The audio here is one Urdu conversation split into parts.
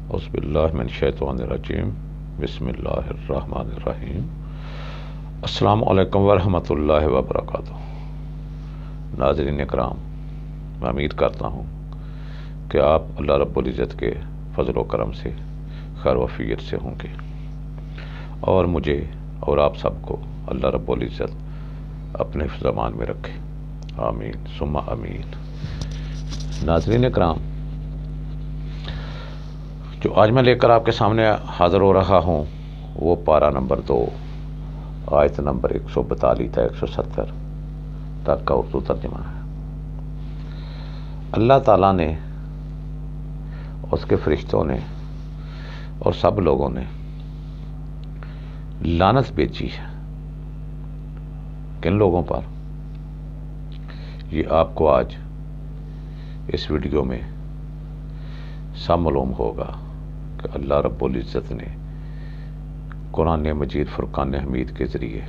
اعوذ باللہ من الشیطان الرجیم بسم اللہ الرحمن الرحیم السلام علیکم ورحمۃ اللہ وبرکاتہ۔ ناظرین اکرام، میں امید کرتا ہوں کہ آپ اللہ رب العزت کے فضل و کرم سے خیر و عافیت سے ہوں گے، اور مجھے اور آپ سب کو اللہ رب العزت اپنے حفظ امان میں رکھے، آمین ثم آمین۔ ناظرین اکرام، جو آج میں لے کر آپ کے سامنے حاضر ہو رہا ہوں وہ پارہ نمبر 2 آیت نمبر 142 تا 170 تک کا اردو ترجمہ ہے۔ اللہ تعالیٰ نے، اس کے فرشتوں نے اور سب لوگوں نے لعنت بھیجی ہے۔ کن لوگوں پر؟ یہ آپ کو آج اس ویڈیو میں سب معلوم ہوگا کہ اللہ رب العزت نے قرآن مجید فرقان حمید کے ذریعے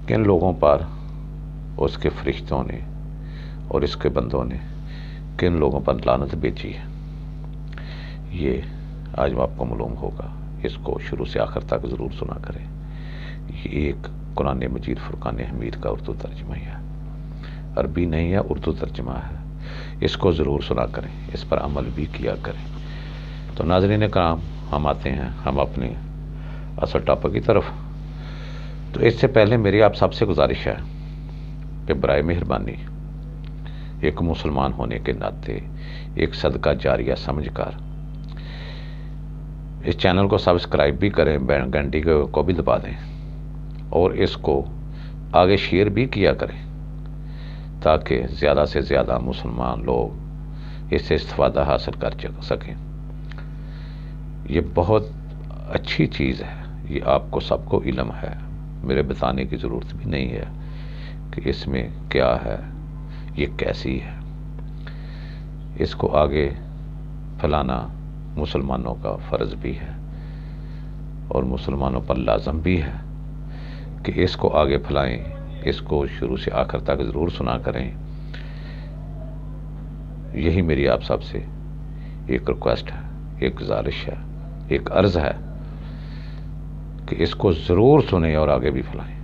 کن لوگوں پر، اس کے فرشتوں نے اور اس کے بندوں نے کن لوگوں پر لعنت بھیجی ہے، یہ آج آپ کو معلوم ہوگا۔ اس کو شروع سے آخر تک ضرور سنا کریں۔ یہ ایک قرآن مجید فرقان حمید کا اردو ترجمہ ہے، عربی نہیں ہے، اردو ترجمہ ہے۔ اس کو ضرور سنا کریں، اس پر عمل بھی کیا کریں۔ تو ناظرین کرام، ہم آتے ہیں اپنے اصل ٹاپک کی طرف۔ تو اس سے پہلے میری آپ سب سے گزارش ہے کہ برائے مہربانی ایک مسلمان ہونے کے ناطے ایک صدقہ جاریہ سمجھ کر اس چینل کو سبسکرائب بھی کریں، گھنٹی کو بھی دبا دیں، اور اس کو آگے شیئر بھی کیا کریں تاکہ زیادہ سے زیادہ مسلمان لوگ اس سے استفادہ حاصل کر سکیں۔ یہ بہت اچھی چیز ہے، یہ آپ کو سب کو علم ہے، میرے بتانے کی ضرورت بھی نہیں ہے کہ اس میں کیا ہے، یہ کیسی ہے۔ اس کو آگے پھیلانا مسلمانوں کا فرض بھی ہے اور مسلمانوں پر لازم بھی ہے کہ اس کو آگے پھیلائیں، اس کو شروع سے آخر تک ضرور سنا کریں۔ یہی میری آپ سب سے ایک ریکویسٹ ہے، ایک گزارش ہے، ایک عرض ہے کہ اس کو ضرور سنیں اور آگے بھی پھیلائیں،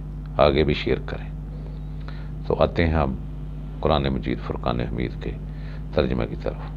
آگے بھی شیئر کریں۔ تو آتے ہیں ہم قرآن مجید فرقان حمید کے ترجمے کی طرف۔